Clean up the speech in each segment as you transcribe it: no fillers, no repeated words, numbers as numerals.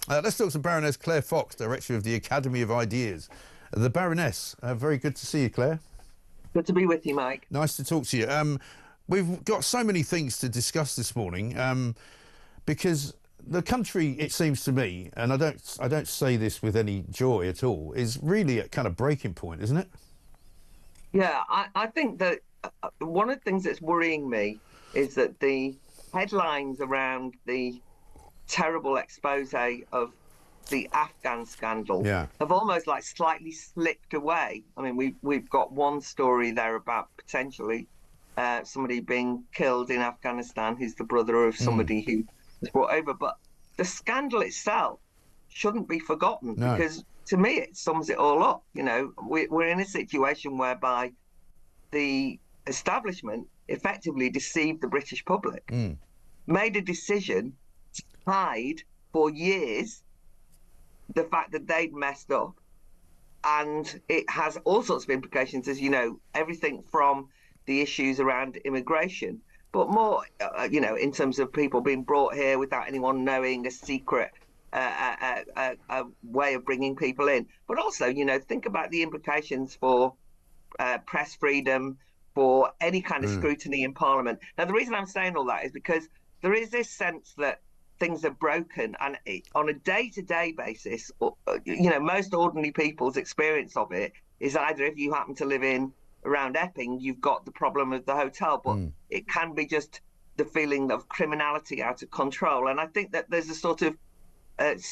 Let's talk to Baroness Claire Fox, Director of the Academy of Ideas. The Baroness, very good to see you, Claire. Good to be with you, Mike. Nice to talk to you. We've got so many things to discuss this morning because the country, it seems to me, and I don't say this with any joy at all, is really at kind of breaking point, isn't it? Yeah, I think that one of the things that's worrying me is that the headlines around the terrible expose of the Afghan scandal have almost like slightly slipped away. I mean, we've got one story there about potentially somebody being killed in Afghanistan who's the brother of somebody who was brought over. But the scandal itself shouldn't be forgotten because to me it sums it all up. You know, we're in a situation whereby the establishment effectively deceived the British public, made a decision to hide for years the fact that they'd messed up, and it has all sorts of implications, as you know, everything from the issues around immigration, but more, you know, in terms of people being brought here without anyone knowing, a secret a way of bringing people in. But also, you know, think about the implications for press freedom, for any kind of scrutiny in Parliament. Now, the reason I'm saying all that is because there is this sense that things are broken, and on a day-to-day basis, you know, most ordinary people's experience of it is either if you happen to live in around Epping, you've got the problem of the hotel, but it can be just the feeling of criminality out of control. And I think that there's a sort of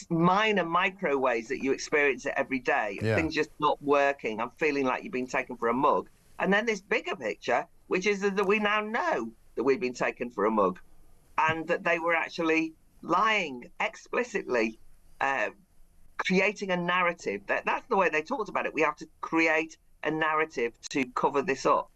minor micro ways that you experience it every day. Things just not working. I'm feeling like you've been taken for a mug. And then this bigger picture, which is that we now know that we've been taken for a mug and that they were actually lying explicitly, creating a narrative. That's the way they talked about it. We have to create a narrative to cover this up.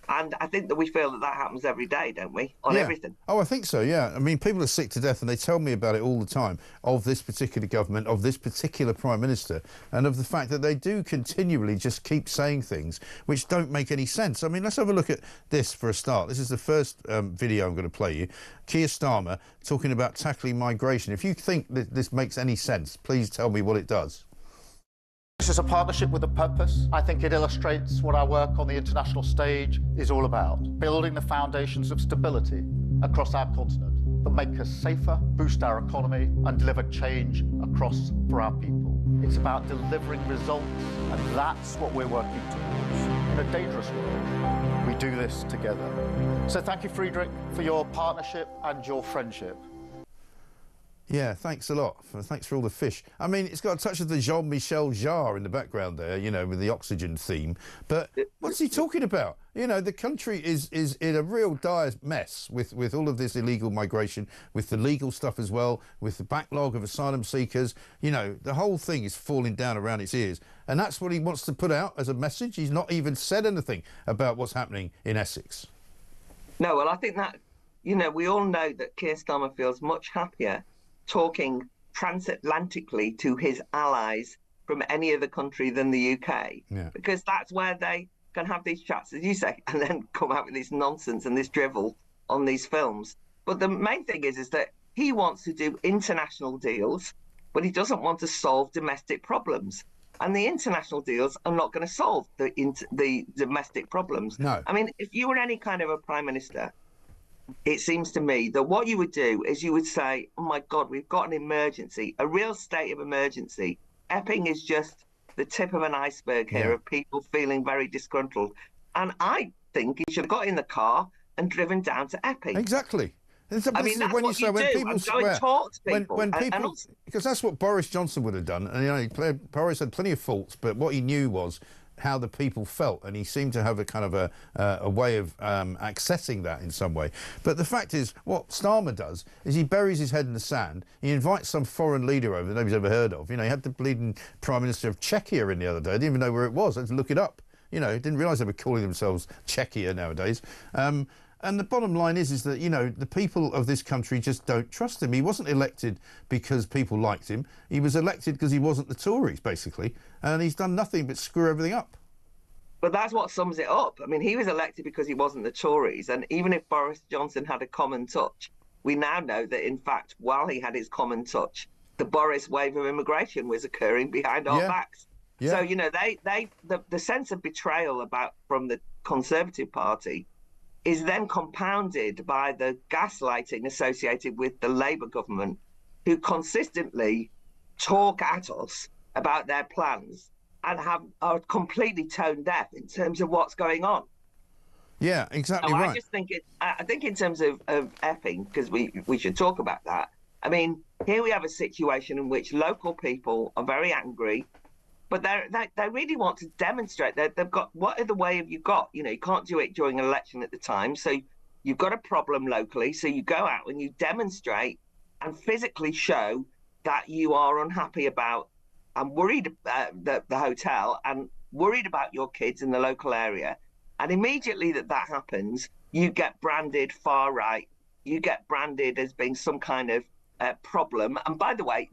And I think that we feel that happens every day, don't we, on everything? Oh, I think so, yeah. I mean, people are sick to death, and they tell me about it all the time, of this particular government, of this particular Prime Minister, and of the fact that they do continually just keep saying things which don't make any sense. I mean, let's have a look at this for a start. This is the first video I'm going to play you. Keir Starmer talking about tackling migration. If you think that this makes any sense, please tell me what it does. This is a partnership with a purpose. I think it illustrates what our work on the international stage is all about, building the foundations of stability across our continent that make us safer, boost our economy, and deliver change across for our people. It's about delivering results, and that's what we're working towards. In a dangerous world, we do this together. So thank you, Friedrich, for your partnership and your friendship. Yeah, thanks a lot. Thanks for all the fish. I mean, it's got a touch of the Jean-Michel Jarre in the background there, you know, with the oxygen theme. But what's he talking about? You know, the country is in a real dire mess with all of this illegal migration, with the legal stuff as well, with the backlog of asylum seekers. You know, the whole thing is falling down around its ears. And that's what he wants to put out as a message. He's not even said anything about what's happening in Essex. No, well, I think that, you know, we all know that Keir Starmer feels much happier talking transatlantically to his allies from any other country than the UK, because that's where they can have these chats, as you say, and then come out with this nonsense and this drivel on these films. But the main thing is that he wants to do international deals, but he doesn't want to solve domestic problems. And the international deals are not going to solve the domestic problems. No. I mean, if you were any kind of a prime minister, it seems to me that what you would do is you would say, oh my God, we've got an emergency, a real state of emergency. Epping is just the tip of an iceberg here of people feeling very disgruntled. And I think he should have got in the car and driven down to Epping. Exactly. I mean, that's what you do. And go and talk to people. When people, because that's what Boris Johnson would have done. And, you know, Boris had plenty of faults, but what he knew was how the people felt, and he seemed to have a kind of a way of accessing that in some way. But the fact is, what Starmer does is he buries his head in the sand. He invites some foreign leader over that nobody's ever heard of. You know, he had the bleeding Prime Minister of Czechia in the other day. I didn't even know where it was. I had to look it up. You know, didn't realise they were calling themselves Czechia nowadays. And the bottom line is that, you know, the people of this country just don't trust him. He wasn't elected because people liked him. He was elected because he wasn't the Tories, basically. And he's done nothing but screw everything up. But that's what sums it up. I mean, he was elected because he wasn't the Tories. And even if Boris Johnson had a common touch, we now know that, in fact, while he had his common touch, the Boris wave of immigration was occurring behind our backs. Yeah. So, you know, the sense of betrayal from the Conservative Party is then compounded by the gaslighting associated with the Labour government, who consistently talk at us about their plans and are completely tone deaf in terms of what's going on. Yeah, exactly So right. I just think I think in terms of Epping, because we should talk about that. I mean, here we have a situation in which local people are very angry, but they really want to demonstrate that they've got, what other way have you got? You know, you can't do it during an election at the time. So you've got a problem locally. So you go out and you demonstrate and physically show that you are unhappy about and worried about the hotel and worried about your kids in the local area. And immediately that happens, you get branded far right. You get branded as being some kind of problem. And by the way,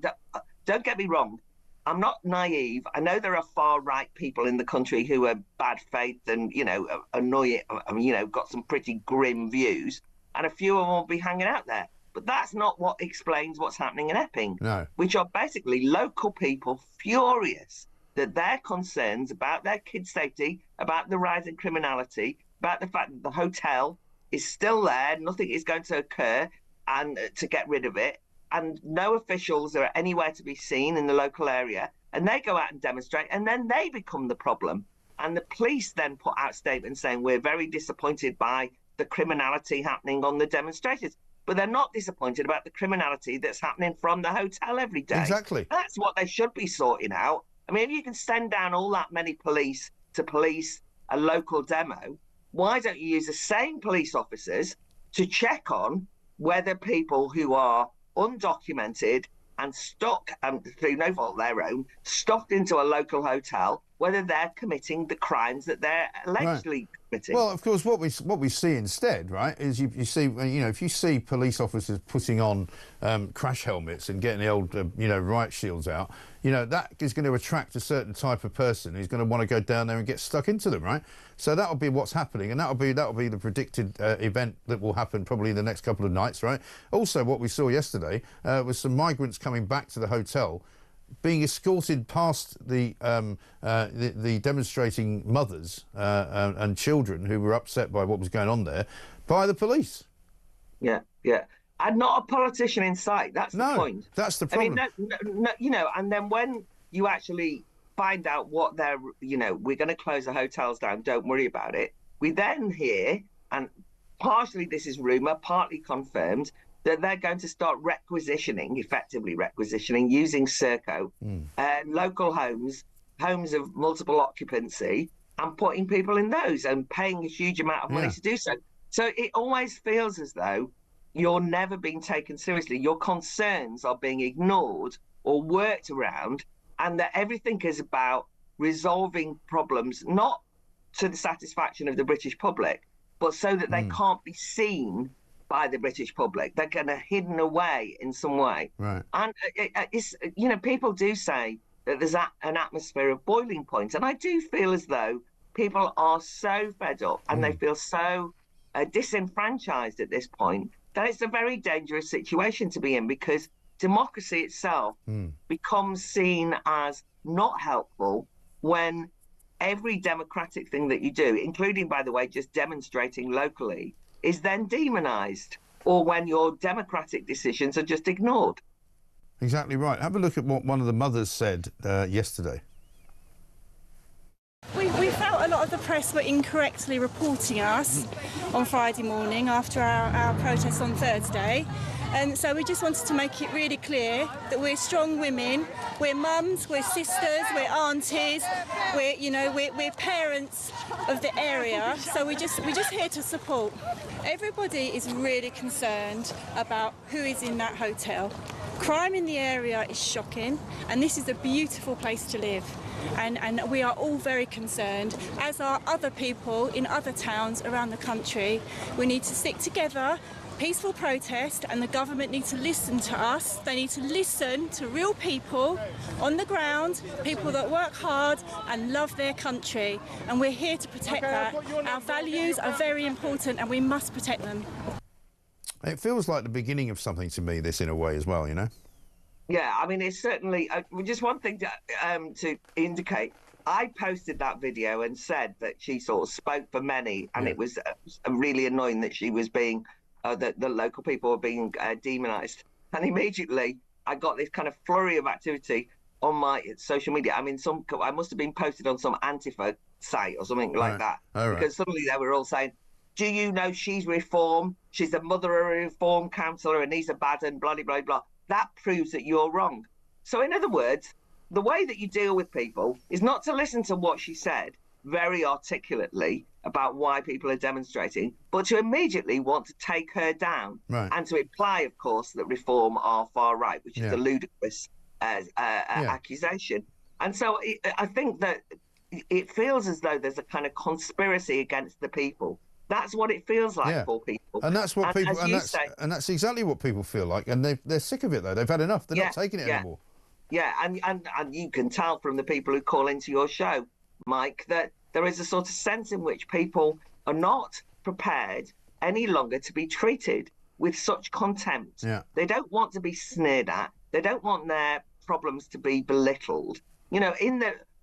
don't get me wrong, I'm not naive. I know there are far right people in the country who are bad faith and, you know, annoying, you know, got some pretty grim views. And a few of them will be hanging out there. But that's not what explains what's happening in Epping, which are basically local people furious that their concerns about their kids' safety, about the rise in criminality, about the fact that the hotel is still there, nothing is going to occur and to get rid of it, and no officials are anywhere to be seen in the local area, and they go out and demonstrate, and then they become the problem. And the police then put out statements saying, we're very disappointed by the criminality happening on the demonstrators. But they're not disappointed about the criminality that's happening from the hotel every day. Exactly. That's what they should be sorting out. I mean, if you can send down all that many police to police a local demo, why don't you use the same police officers to check on whether people who are undocumented and stuck, through no fault of their own, stuffed into a local hotel, whether they're committing the crimes that they're allegedly committing. Well, of course, what we see instead, right, is you see, you know, if you see police officers putting on crash helmets and getting the old, you know, riot shields out, you know, that is going to attract a certain type of person who's going to want to go down there and get stuck into them, right? So that'll be what's happening, and that'll be the predicted event that will happen probably in the next couple of nights, right? Also, what we saw yesterday was some migrants coming back to the hotel, being escorted past the demonstrating mothers and children who were upset by what was going on there by the police. Yeah. And not a politician in sight. That's the point. That's the problem. I mean, no, you know, and then when you actually find out what they're, you know, we're going to close the hotels down, don't worry about it. We then hear, and partially this is rumour, partly confirmed, that they're going to start effectively requisitioning, using Serco, local homes of multiple occupancy, and putting people in those and paying a huge amount of money to do so. So it always feels as though you're never being taken seriously. Your concerns are being ignored or worked around, and that everything is about resolving problems, not to the satisfaction of the British public, but so that they can't be seen by the British public. They're kind of hidden away in some way. Right. And it's, you know, people do say that there's an atmosphere of boiling point. And I do feel as though people are so fed up and they feel so disenfranchised at this point that it's a very dangerous situation to be in, because democracy itself becomes seen as not helpful when every democratic thing that you do, including, by the way, just demonstrating locally, is then demonized, or when your democratic decisions are just ignored. Exactly right. Have a look at what one of the mothers said yesterday. We felt a lot of the press were incorrectly reporting us on Friday morning after our protest on Thursday. And so we just wanted to make it really clear that we're strong women, we're mums, we're sisters, we're aunties, we're parents of the area. So we're just here to support. Everybody is really concerned about who is in that hotel. Crime in the area is shocking, and this is a beautiful place to live. And we are all very concerned, as are other people in other towns around the country. We need to stick together, peaceful protest, and the government need to listen to us. They need to listen to real people on the ground, people that work hard and love their country. And we're here to protect that. Our values are very important and we must protect them. It feels like the beginning of something to me, this, in a way, as well, you know? Yeah, I mean, it's certainly just one thing to indicate. I posted that video and said that she sort of spoke for many, and it was really annoying that she was being, that the local people were being demonized. And immediately I got this kind of flurry of activity on my social media. I mean, I must have been posted on some Antifa site or something like that, because suddenly they were all saying, do you know she's reform? She's the mother of a reform counsellor and he's a bad and blah, blah, blah. That proves that you're wrong. So in other words, the way that you deal with people is not to listen to what she said very articulately about why people are demonstrating, but to immediately want to take her down and to imply, of course, that reform are far right, which is a ludicrous accusation. And so I think that it feels as though there's a kind of conspiracy against the people. That's what it feels like for people. And that's what people, and that's exactly what people feel like. And they're sick of it, though. They've had enough. They're not taking it anymore. Yeah, and you can tell from the people who call into your show, Mike, that there is a sort of sense in which people are not prepared any longer to be treated with such contempt. Yeah. They don't want to be sneered at. They don't want their problems to be belittled. You know,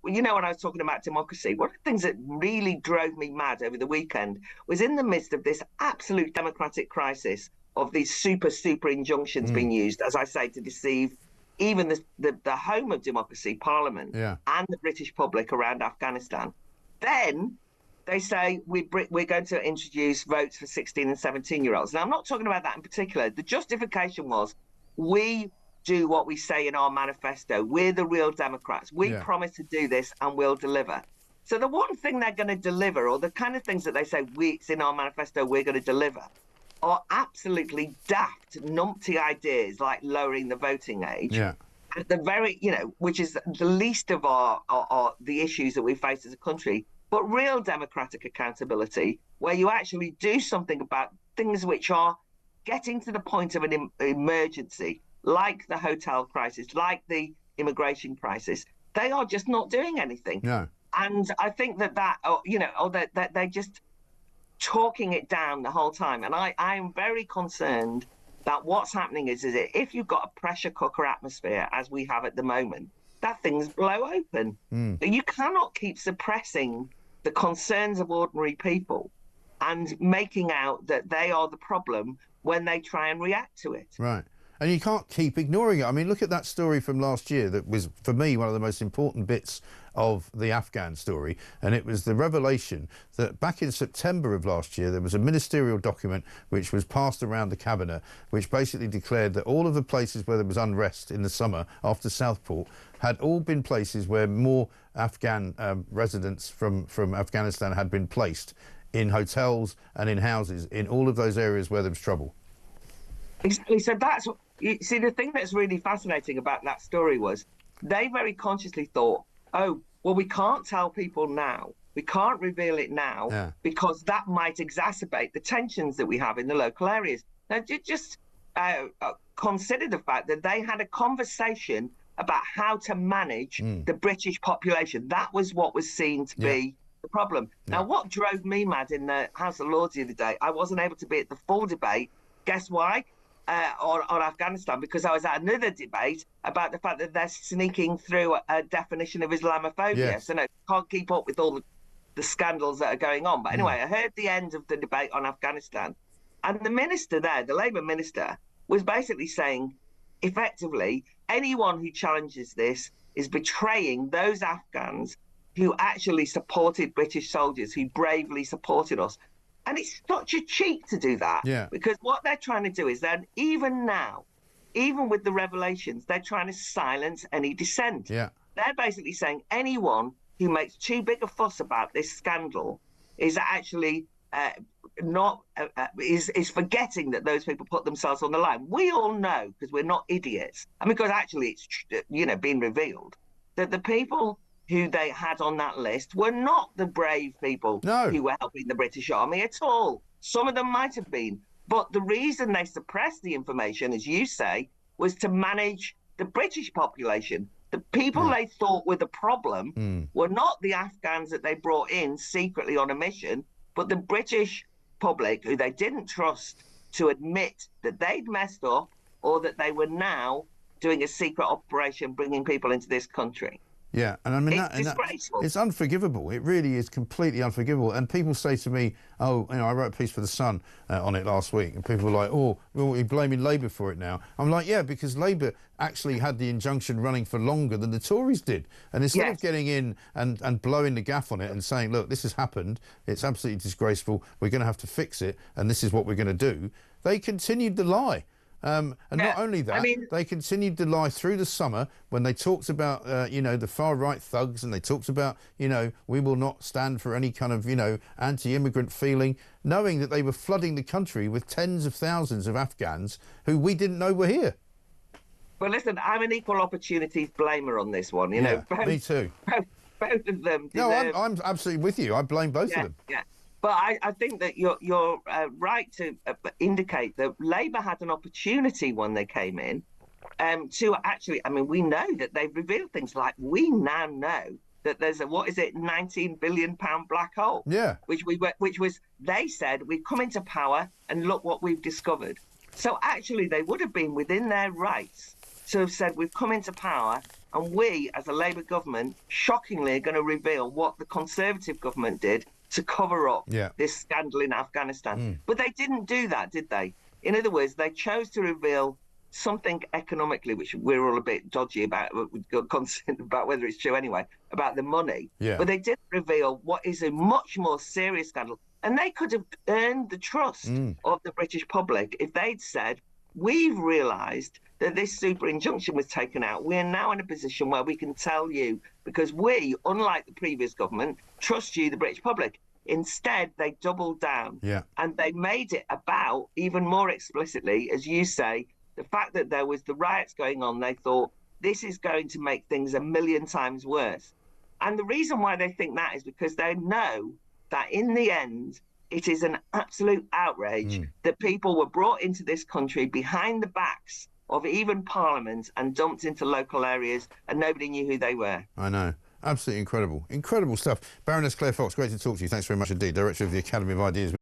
when I was talking about democracy, one of the things that really drove me mad over the weekend was in the midst of this absolute democratic crisis of these super injunctions being used, as I say, to deceive even the home of democracy, Parliament, and the British public around Afghanistan. Then they say we're going to introduce votes for 16 and 17-year-olds. Now, I'm not talking about that in particular. The justification was, we do what we say in our manifesto. We're the real Democrats. We promise to do this and we'll deliver. So the one thing they're going to deliver, or the kind of things that they say it's in our manifesto we're going to deliver, are absolutely daft, numpty ideas like lowering the voting age. Yeah. At the very, which is the least of the issues that we face as a country, but real democratic accountability, where you actually do something about things which are getting to the point of an emergency, like the hotel crisis, like the immigration crisis. They are just not doing anything. No. And I think that they're just talking it down the whole time. And I am very concerned that what's happening is that if you've got a pressure cooker atmosphere, as we have at the moment, that things blow open. You cannot keep suppressing the concerns of ordinary people and making out that they are the problem when they try and react to it. Right. And you can't keep ignoring it. I mean, look at that story from last year that was, for me, one of the most important bits of the Afghan story. And it was the revelation that back in September of last year, there was a ministerial document which was passed around the cabinet, which basically declared that all of the places where there was unrest in the summer after Southport had all been places where more Afghan residents from Afghanistan had been placed in hotels and in houses in all of those areas where there was trouble. Exactly. So that's what you see. The thing that's really fascinating about that story was they very consciously thought, oh, well, we can't tell people now. We can't reveal it now because that might exacerbate the tensions that we have in the local areas. Now, just consider the fact that they had a conversation about how to manage the British population. That was what was seen to be the problem. Now, what drove me mad in the House of Lords the other day, I wasn't able to be at the full debate. Guess why? On Afghanistan, because I was at another debate about the fact that they're sneaking through a definition of Islamophobia. So no, can't keep up with all the scandals that are going on. But anyway, I heard the end of the debate on Afghanistan, and the minister there, the Labour minister, was basically saying, effectively, anyone who challenges this is betraying those Afghans who actually supported British soldiers, who bravely supported us. And it's such a cheek to do that, because what they're trying to do is that even now, even with the revelations, they're trying to silence any dissent. They're basically saying anyone who makes too big a fuss about this scandal is actually is forgetting that those people put themselves on the line. We all know, because we're not idiots, and because actually it's been revealed that the people who they had on that list were not the brave people who were helping the British Army at all. Some of them might have been. But the reason they suppressed the information, as you say, was to manage the British population. The people they thought were the problem were not the Afghans that they brought in secretly on a mission, but the British public who they didn't trust to admit that they'd messed up or that they were now doing a secret operation, bringing people into this country. Yeah, and I mean it's disgraceful. It's unforgivable. It really is completely unforgivable. And people say to me, "Oh, you know, I wrote a piece for the Sun on it last week," and people are like, "Oh, well, you're blaming Labour for it now." I'm like, "Yeah, because Labour actually had the injunction running for longer than the Tories did, and instead of getting in and blowing the gaff on it and saying, look, this has happened, it's absolutely disgraceful, we're going to have to fix it, and this is what we're going to do," they continued the lie. And not only that, they continued to lie through the summer when they talked about, you know, the far-right thugs, and they talked about, you know, we will not stand for any kind of, you know, anti-immigrant feeling, knowing that they were flooding the country with tens of thousands of Afghans who we didn't know were here. Well, listen, I'm an equal opportunities blamer on this one. You know, me too. Both of them. No, I'm absolutely with you. I blame both of them. Yeah. But I think that you're right to indicate that Labour had an opportunity when they came in to actually, I mean, we know that they've revealed things like, we now know that there's a, what is it, £19 billion black hole? Yeah. Which was, they said, we've come into power and look what we've discovered. So actually they would have been within their rights to have said, we've come into power and we, as a Labour government, shockingly are going to reveal what the Conservative government did to cover up this scandal in Afghanistan. But they didn't do that, did they? In other words, they chose to reveal something economically, which we're all a bit dodgy about, concerned about whether it's true anyway, about the money. Yeah. But they didn't reveal what is a much more serious scandal. And they could have earned the trust of the British public if they'd said, we've realised that this super injunction was taken out. We're now in a position where we can tell you, because we, unlike the previous government, trust you, the British public. Instead, they doubled down and they made it about, even more explicitly, as you say, the fact that there was the riots going on. They thought, this is going to make things 1,000,000 times worse. And the reason why they think that is because they know that in the end, it is an absolute outrage that people were brought into this country behind the backs of even Parliament and dumped into local areas, and nobody knew who they were. I know. Absolutely incredible. Incredible stuff. Baroness Claire Fox, great to talk to you. Thanks very much indeed. Director of the Academy of Ideas.